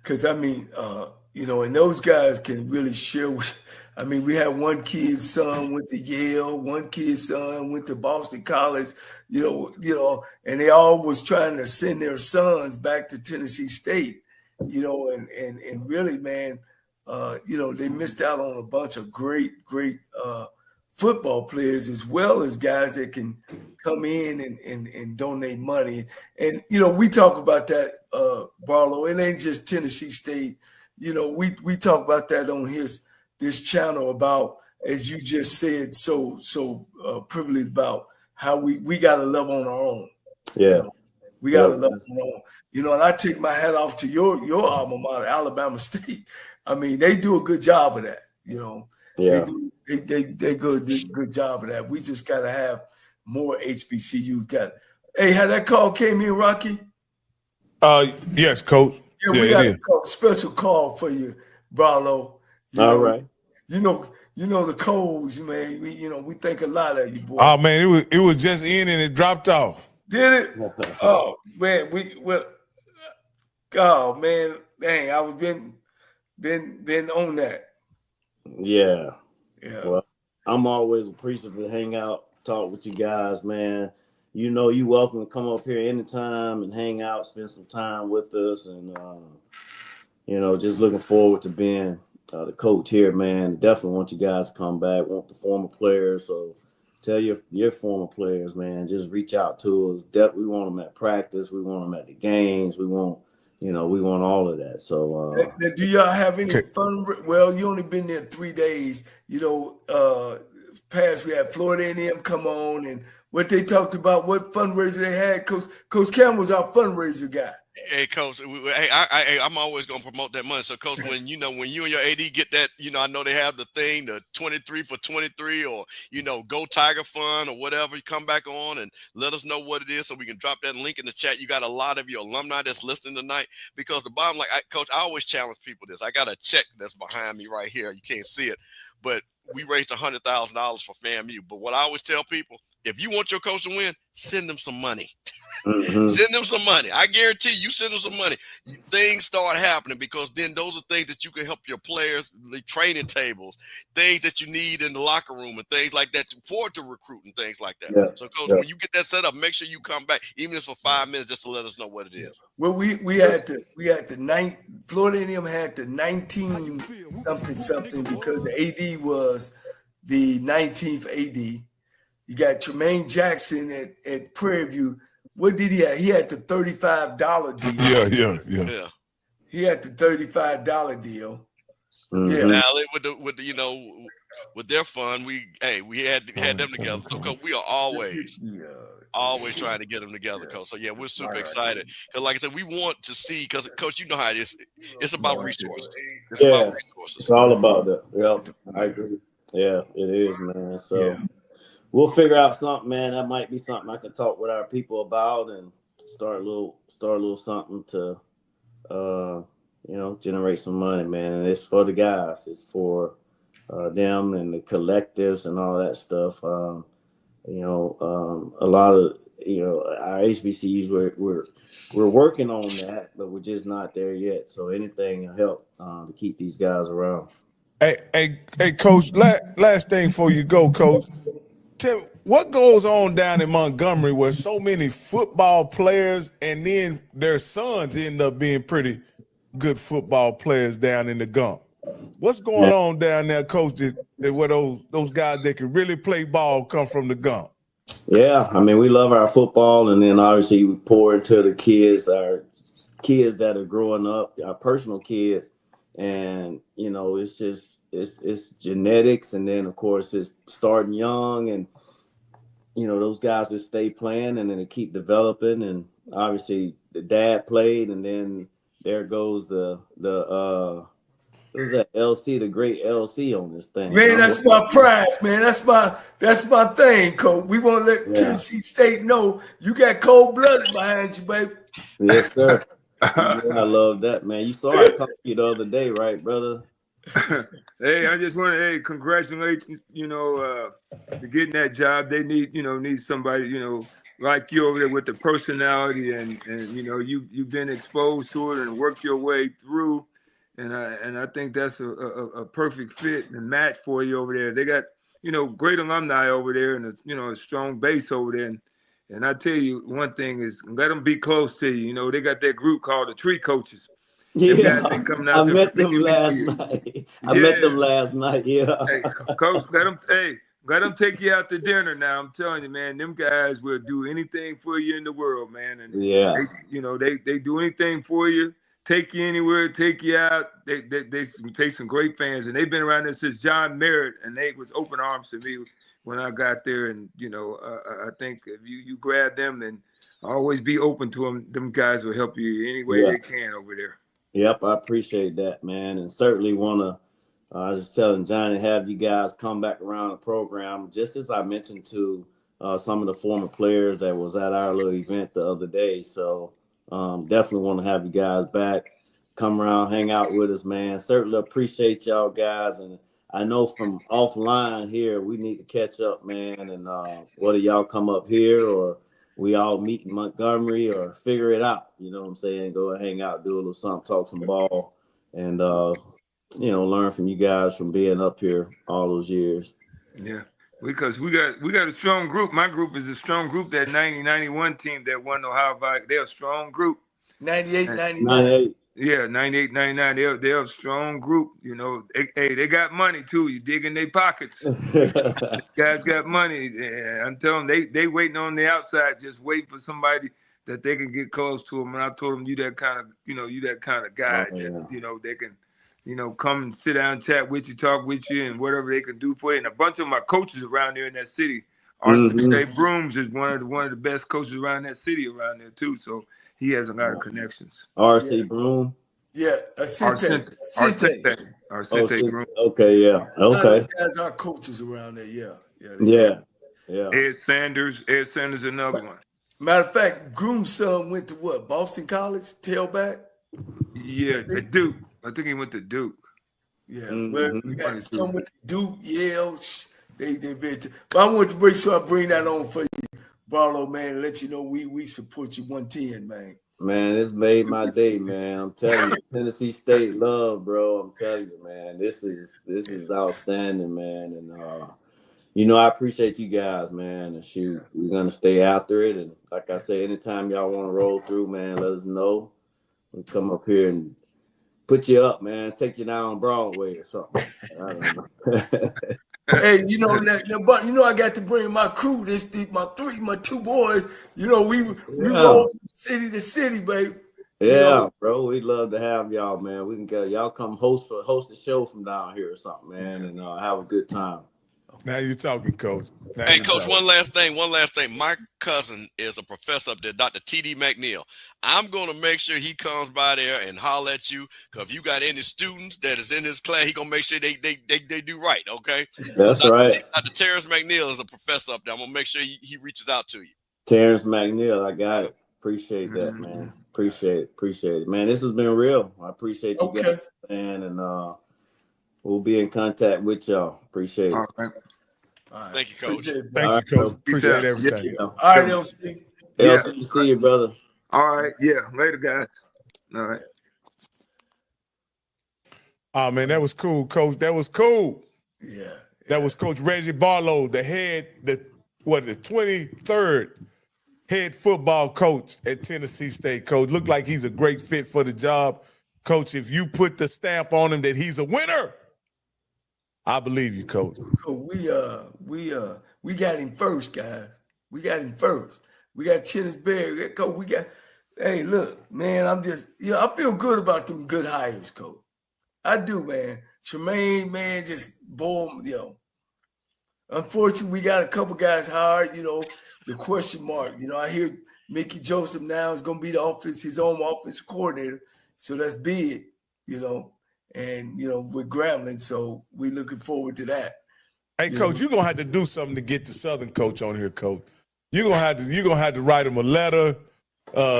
Speaker 3: Because, I mean, and those guys can really share. I mean, we had one kid's son went to Yale, one kid's son went to Boston College, and they all was trying to send their sons back to Tennessee State, and really, man, they missed out on a bunch of great football players, as well as guys that can come in and donate money. And, we talk about that, Barlow. It ain't just Tennessee State. We talk about that on this channel about, as you just said, so privileged about how we got to love on our own.
Speaker 1: Yeah.
Speaker 3: We got to love on our own. And I take my hat off to your alma mater, Alabama State. I mean, they do a good job of that,
Speaker 1: Yeah.
Speaker 3: They good job of that. We just got to have more HBCU. Hey, how that call came in, Rocky?
Speaker 2: Yes, Coach.
Speaker 3: Yeah, we got a special call for you, Barlow.
Speaker 1: All right.
Speaker 3: You know the Coles, man. We think a lot of you, boy.
Speaker 2: Oh man, it was just in and it dropped off.
Speaker 3: Did it? Oh man, oh man, dang! I was been on that.
Speaker 1: Yeah.
Speaker 3: Yeah.
Speaker 1: Well, I'm always appreciative to hang out, talk with you guys, man. You're welcome to come up here anytime and hang out, spend some time with us, and just looking forward to being the coach here, man. Definitely want you guys to come back. Want the former players, so tell your former players, man. Just reach out to us. We want them at practice. We want them at the games. We want all of that. So,
Speaker 3: do y'all have any fun? Well, you only been there 3 days. Past we had Florida A&M come on, and what they talked about, what fundraiser they had. Coach Campbell's our fundraiser guy.
Speaker 4: Hey, Coach, I'm always going to promote that money. So, Coach, when you and your AD get that, I know they have the thing, the 23 for 23 or, Go Tiger Fund or whatever, you come back on and let us know what it is so we can drop that link in the chat. You got a lot of your alumni that's listening tonight because the bottom line, Coach, I always challenge people this. I got a check that's behind me right here. You can't see it, but we raised $100,000 for FAMU. But what I always tell people, if you want your coach to win, send them some money.
Speaker 1: mm-hmm.
Speaker 4: Send them some money. I guarantee you send them some money. Things start happening because then those are things that you can help your players, the training tables, things that you need in the locker room and things like that to recruit and things like that.
Speaker 1: Yeah.
Speaker 4: So, Coach, when you get that set up, make sure you come back, even if it's for 5 minutes, just to let us know what it is.
Speaker 3: Well, we had the Florida A&M had the 19 something because the AD was the 19th AD. You got Tremaine Jackson at Prairie View. What did he have? He had the $35 deal.
Speaker 2: Yeah.
Speaker 3: He had the $35 deal.
Speaker 1: Mm-hmm.
Speaker 3: Yeah.
Speaker 4: Now with their fund, we had them together. So, Coach, we are always trying to get them together, Coach. So, yeah, we're super excited. Because, like I said, we want to see, because, Coach, you know how it is. It's about resources.
Speaker 1: It's all about that. Yeah, I agree. Yeah, it is, man. So we'll figure out something, man. That might be something I can talk with our people about and start a little something to, generate some money, man. And it's for the guys. It's for them and the collectives and all that stuff. A lot of our HBCUs we're working on that, but we're just not there yet. So anything will help to keep these guys around.
Speaker 2: Hey, Coach. Last thing before you go, Coach. Tell me, what goes on down in Montgomery where so many football players and then their sons end up being pretty good football players down in the Gump? What's going on down there, Coach, where those guys that can really play ball come from the Gump? Yeah,
Speaker 1: I mean, we love our football, and then obviously we pour into the kids, our kids that are growing up, our personal kids, and it's just it's genetics, and then of course it's starting young, and those guys just stay playing, and then they keep developing, and obviously the dad played, and then there goes the who's that LC, the great LC on this thing.
Speaker 3: Man, that's my prize, man. That's my thing, Coach. We want to let Tennessee State know you got cold-blooded behind you, baby.
Speaker 1: Yes, sir. I love that, man. You saw I called you the other day, right, brother?
Speaker 5: Hey, I just want to congratulations, to getting that job. They need somebody, like you over there with the personality and you know you've been exposed to it and worked your way through, and I think that's a perfect fit and match for you over there. They got great alumni over there and a strong base over there. And I tell you one thing is let them be close to you. You know they got that group called the Tree Coaches.
Speaker 1: Yeah, I met them last
Speaker 5: years.
Speaker 1: night. I met them last night. Yeah.
Speaker 5: Hey, Coach, let them take you out to dinner now. I'm telling you, man, them guys will do anything for you in the world, man. And they do anything for you, take you anywhere, take you out. They take some great fans, and they've been around there since John Merritt, and they was open arms to me when I got there. And I think if you grab them and always be open to them, them guys will help you any way they can over there.
Speaker 1: Yep, I appreciate that, man, and certainly want to. I was just telling Johnny, have you guys come back around the program, just as I mentioned to some of the former players that was at our little event the other day. So definitely want to have you guys back, come around, hang out with us, man. Certainly appreciate y'all guys, and I know from offline here we need to catch up, man. And whether y'all come up here or we all meet in Montgomery or figure it out, you know what I'm saying? Go and hang out, do a little something, talk some ball, and learn from you guys from being up here all those years.
Speaker 5: Yeah, because we got a strong group. My group is a strong group. That 90-91 team that won Ohio Vikings, they're a strong group.
Speaker 3: 98-99.
Speaker 5: Yeah, 98-99. They're a strong group. You know, they got money too. You dig in their pockets. Guys got money. I'm telling them, they waiting on the outside, just waiting for somebody that they can get close to them. And I told them, you that kind of guy that they can. Come and sit down, chat with you, talk with you, and whatever they can do for you. And a bunch of my coaches around there in that city. RC Brooms is one of the best coaches around that city around there too. So he has a lot of connections.
Speaker 1: RC Broom?
Speaker 3: Yeah, Arcente
Speaker 5: Broom.
Speaker 1: Okay, yeah. Okay.
Speaker 3: Guys are coaches around there,
Speaker 1: Yeah.
Speaker 5: Ed Sanders, another one.
Speaker 3: Matter of fact, Groom's son went to what? Boston College, tailback?
Speaker 5: Yeah, at Duke. I think he went to Duke.
Speaker 3: Yeah, well, we got some with Duke, Yale. They very. But I want to make sure I bring that on for you, Barlow, man, and let you know we support you 110, man.
Speaker 1: Man, it's made my day, man. I'm telling you, Tennessee State love, bro. I'm telling you, man. This is outstanding, man. And I appreciate you guys, man. And shoot, we're gonna stay after it. And like I say, anytime y'all want to roll through, man, let us know. We come up here and put you up, man. Take you down on Broadway or something. I don't know.
Speaker 3: Hey, but I got to bring my crew. My two boys. We roll from city to city, baby.
Speaker 1: Yeah, bro. We'd love to have y'all, man. We can get y'all come host a show from down here or something, man, and have a good time.
Speaker 2: Now you're talking, Coach.
Speaker 4: Hey, Coach, one last thing. My cousin is a professor up there, Dr. T.D. McNeil. I'm going to make sure he comes by there and holler at you, because if you got any students that is in his class, he going to make sure they do right, okay?
Speaker 1: That's right.
Speaker 4: Dr. Terrence McNeil is a professor up there. I'm going to make sure he reaches out to you.
Speaker 1: Terrence McNeil, I got it. Appreciate that, man. Appreciate it. Man, this has been real. I appreciate you guys, man, and we'll be in contact with y'all. Appreciate it.
Speaker 5: All right.
Speaker 4: Thank you, Coach.
Speaker 2: Thank you, Coach. Appreciate everything.
Speaker 1: Yeah.
Speaker 3: All right, LC.
Speaker 1: LC, see you, brother.
Speaker 5: All right. Yeah. Later, guys. All right.
Speaker 2: Oh, man, that was cool, Coach. That was cool.
Speaker 3: Yeah.
Speaker 2: That was Coach Reggie Barlow, the 23rd head football coach at Tennessee State, Coach. Looked like he's a great fit for the job. Coach, if you put the stamp on him that he's a winner, I believe you, Coach.
Speaker 3: We got him first, guys. We got him first. We got Chennis Berry, Coach. Hey, look, man, I'm just, I feel good about them good hires, Coach. I do, man. Tremaine, man, just boom, Unfortunately, we got a couple guys hired, the question mark. I hear Mickey Joseph now is going to be his own offense coordinator. So that's big, and, we're Grambling. So we're looking forward to that.
Speaker 2: Hey, Coach, you're going to have to do something to get the Southern coach on here, Coach. You're gonna have to write him a letter,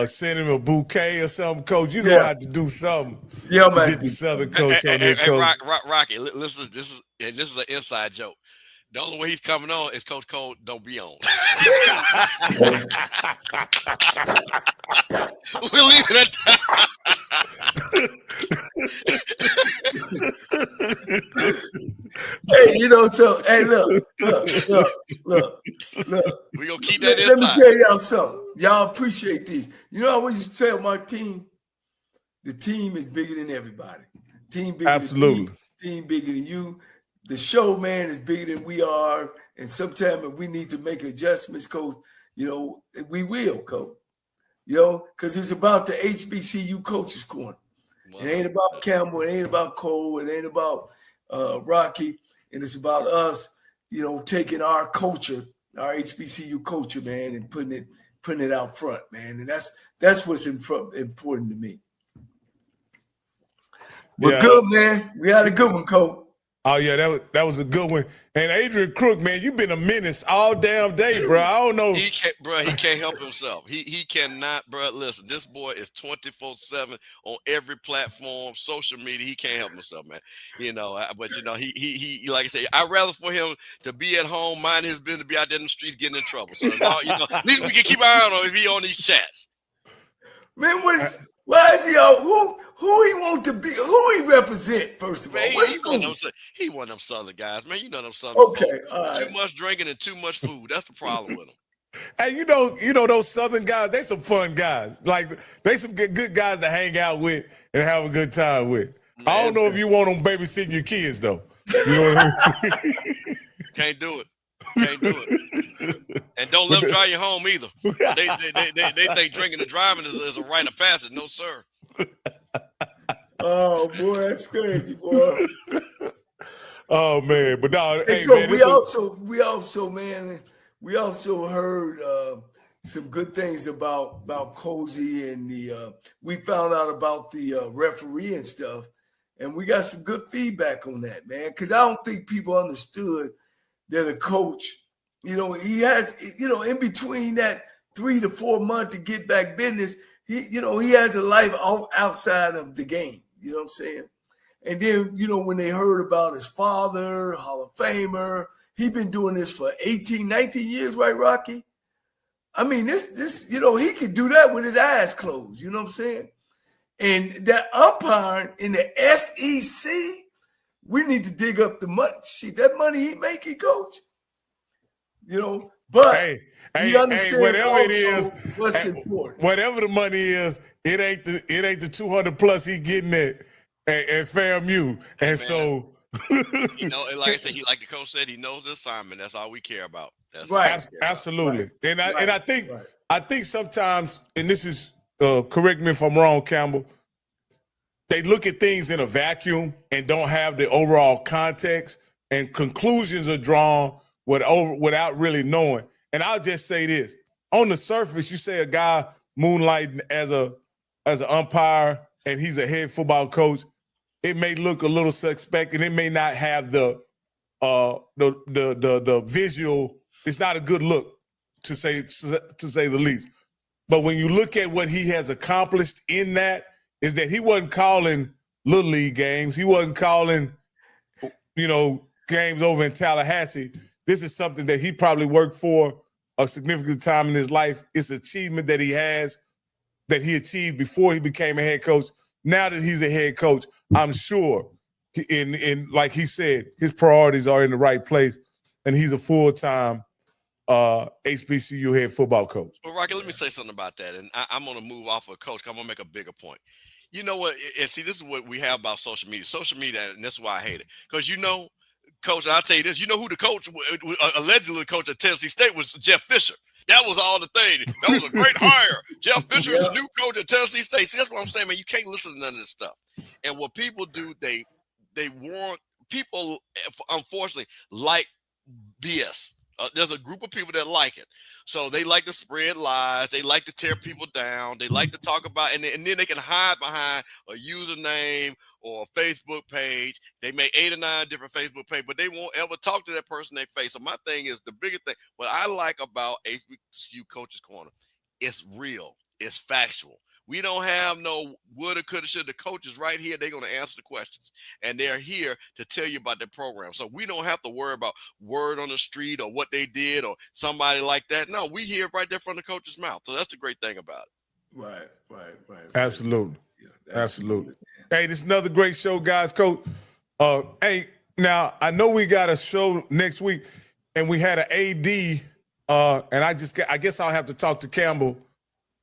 Speaker 2: send him a bouquet or something, Coach. You're gonna have to do something to get the Southern coach on here, Coach.
Speaker 4: Rocky, listen, this is an inside joke. The only way he's coming on is Coach Cole don't be on. We'll leave it at that.
Speaker 3: Hey, so hey, look.
Speaker 4: We're gonna keep that
Speaker 3: Let me
Speaker 4: inside.
Speaker 3: tell y'all something. Y'all appreciate these. You know, I always used to tell my team, the team is bigger than everybody. Team bigger
Speaker 2: Absolutely.
Speaker 3: than me, team bigger than you. The show, man, is bigger than we are. And sometimes if we need to make adjustments, Coach, we will, Coach. Because it's about the HBCU Coaches Corner. It ain't about Campbell. It ain't about Cole. It ain't about Rocky. And it's about us, taking our culture, our HBCU culture, man, and putting it out front, man. And that's what's important to me. We're good, man. We had a good one, Cole.
Speaker 2: Oh, yeah, that was a good one. And Adrian Crook, man, you've been a menace all damn day, bro. I don't know.
Speaker 4: He can't help himself. He cannot, bro. Listen, this boy is 24/7 on every platform, social media. He can't help himself, man. But he like I say, I'd rather for him to be at home, mind his business, be out there in the streets getting in trouble. So at least we can keep an eye on him if he on these chats.
Speaker 3: Man, why is he out? Who he want to be? Who he represent? First of all,
Speaker 4: he one of them Southern guys, man. You know them Southern.
Speaker 3: Okay, all right.
Speaker 4: Too much drinking and too much food. That's the problem with him.
Speaker 2: Hey, those Southern guys, they some fun guys. Like, they some good guys to hang out with and have a good time with. Man, I don't know if you want them babysitting your kids, though. You know what I mean?
Speaker 4: Can't do it. And don't let them drive you home either. They think drinking and driving is a rite of passage. No, sir.
Speaker 3: Oh, boy, that's crazy, boy.
Speaker 2: Oh, man. But no, hey,
Speaker 3: man,
Speaker 2: man.
Speaker 3: We also heard some good things about Cozy and we found out about the referee and stuff. And we got some good feedback on that, man. Because I don't think people understood that a coach, he has, in between that 3 to 4 months to get back business, he has a life outside of the game. You know what I'm saying? And then, when they heard about his father, Hall of Famer, he been doing this for 18, 19 years, right, Rocky? I mean, this, he could do that with his eyes closed. You know what I'm saying? And that umpire in the SEC, we need to dig up the money. See, that money he making, Coach. But he understands
Speaker 2: whatever it is,
Speaker 3: what's important.
Speaker 2: Whatever the money is, it ain't the 200 plus he getting it at FAMU. And so,
Speaker 4: like I said, like the coach said, he knows the assignment. That's all we care about. That's
Speaker 2: right. Absolutely. Right. And I think sometimes, and this is correct me if I'm wrong, Campbell, they look at things in a vacuum and don't have the overall context, and conclusions are drawn without really knowing. And I'll just say this. On the surface, you say a guy moonlighting as an umpire and he's a head football coach, it may look a little suspect and it may not have the visual. It's not a good look, to say the least. But when you look at what he has accomplished in that, is that he wasn't calling little league games. He wasn't calling, games over in Tallahassee. This is something that he probably worked for a significant time in his life. It's an achievement that he has, that he achieved before he became a head coach. Now that he's a head coach, I'm sure, in like he said, his priorities are in the right place, and he's a full-time HBCU head football coach.
Speaker 4: Well, Rocky, let me say something about that, and I'm going to move off of coach. I'm going to make a bigger point. You know what? And see, this is what we have about social media. Social media, and that's why I hate it. Because Coach, and I'll tell you this, who the coach, allegedly the coach at Tennessee State was Jeff Fisher. That was all the thing. That was a great hire. Jeff Fisher is the new coach at Tennessee State. See, that's what I'm saying, man. You can't listen to none of this stuff. And what people do, they want people, unfortunately, like BS. There's a group of people that like it. So they like to spread lies. They like to tear people down. They like to talk about, and then they can hide behind a username or a Facebook page. They make 8 or 9 different Facebook pages, but they won't ever talk to that person they face. So my thing is, the bigger thing, what I like about HBCU Coaches Corner, it's real. It's factual. We don't have no woulda, coulda, shoulda. The coaches right here, they're going to answer the questions. And they're here to tell you about their program. So we don't have to worry about word on the street or what they did or somebody like that. No, we hear right there from the coach's mouth. So that's the great thing about it.
Speaker 3: Right.
Speaker 2: Absolutely.
Speaker 3: Yeah,
Speaker 2: Absolutely. Hey, this is another great show, guys. Coach, hey, now I know we got a show next week, and we had an AD, and I guess I'll have to talk to Campbell.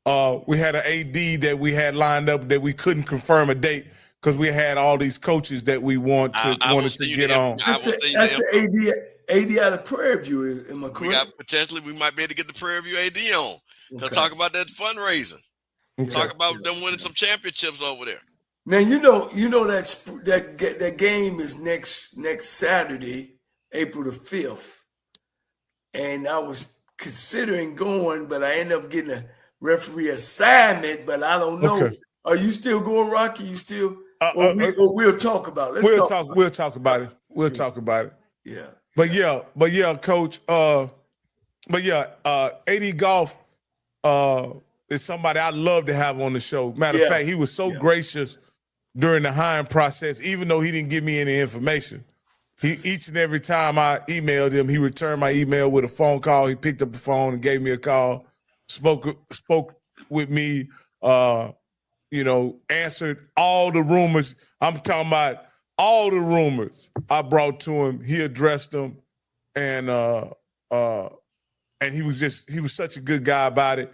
Speaker 2: We had an AD that we had lined up that we couldn't confirm a date because we had all these coaches that we wanted to get on.
Speaker 3: That's the AD out of Prairie View. Am I correct?
Speaker 4: We might be able to get the Prairie View AD on. They'll talk about that fundraising. Okay. Talk about them winning some championships over there.
Speaker 3: Now you know that game is next Saturday, April the 5th, and I was considering going, but I ended up getting a referee assignment. But I don't know. Okay. Are you still going, Rocky? You still? We'll talk about it.
Speaker 2: We'll talk about it. We'll talk about it.
Speaker 3: Yeah.
Speaker 2: But yeah, Coach. AD Golf is somebody I'd love to have on the show. Matter of fact, he was so gracious during the hiring process, even though he didn't give me any information. Each and every time I emailed him, he returned my email with a phone call. He picked up the phone and gave me a call, spoke with me, answered all the rumors. I'm talking about all the rumors I brought to him. He addressed them, and he was such a good guy about it.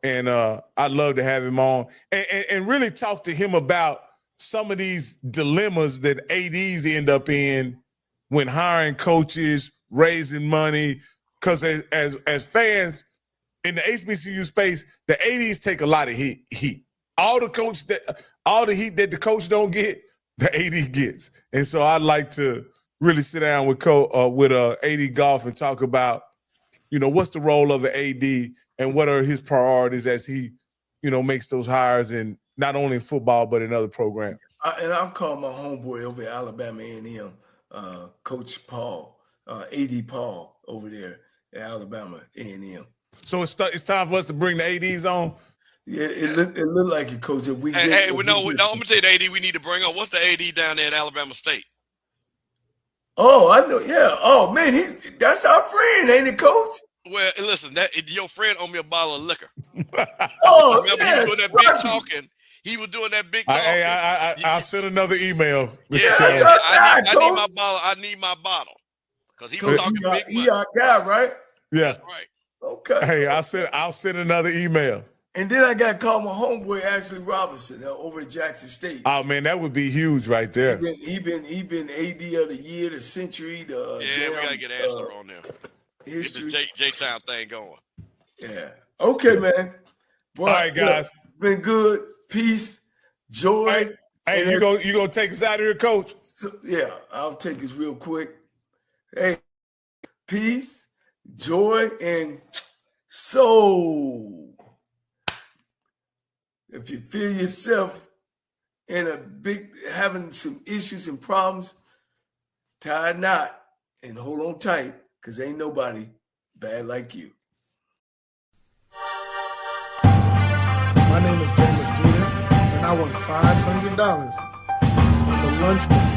Speaker 2: And I'd love to have him on and really talk to him about some of these dilemmas that ADs end up in when hiring coaches, raising money. Because as fans in the HBCU space, the ADs take a lot of heat. All the heat that the coach don't get, the AD gets. And so I'd like to really sit down with AD Golf and talk about, what's the role of an AD and what are his priorities as he, makes those hires in not only in football but in other programs.
Speaker 3: And I'll call my homeboy over at Alabama A&M, Coach Paul, AD Paul over there at Alabama A&M.
Speaker 2: So it's time for us to bring the ADs on.
Speaker 3: Yeah, it looked like it, Coach. I'm gonna tell you
Speaker 4: the AD we need to bring on. What's the AD down there at Alabama State?
Speaker 3: Oh, I know. Yeah. Oh man, that's our friend, ain't it, Coach?
Speaker 4: Well, listen, your friend owe me a bottle of liquor.
Speaker 3: Oh,
Speaker 4: remember he was doing that big talking. He was doing that big talking.
Speaker 2: I'll send another email.
Speaker 4: Yeah, I need my bottle because he was talking big money.
Speaker 3: He our guy, right?
Speaker 2: Yeah,
Speaker 4: that's right.
Speaker 3: Okay.
Speaker 2: Hey, I'll send another email.
Speaker 3: And then I got to call my homeboy Ashley Robinson over at Jackson State.
Speaker 2: Oh man, that would be huge right there.
Speaker 3: He been AD of the year, the century.
Speaker 4: We gotta get Ashley on there.
Speaker 3: History.
Speaker 4: Get the J-Town thing going.
Speaker 3: Yeah. Okay, man.
Speaker 2: Well, all right, guys.
Speaker 3: Been good. Peace, joy.
Speaker 2: Hey, you gonna take us out of here, Coach?
Speaker 3: So, yeah, I'll take us real quick. Hey, peace, joy, and soul. If you feel yourself having some issues and problems, tie a knot and hold on tight, because ain't nobody bad like you.
Speaker 6: My name is JM&E, and I won $500 on the lunch break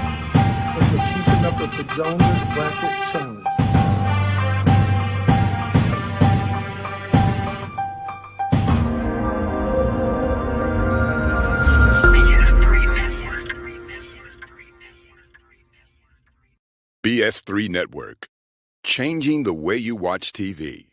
Speaker 6: for keeping up with the Jonas Bracket Challenge.
Speaker 7: BS3 Network, changing the way you watch TV.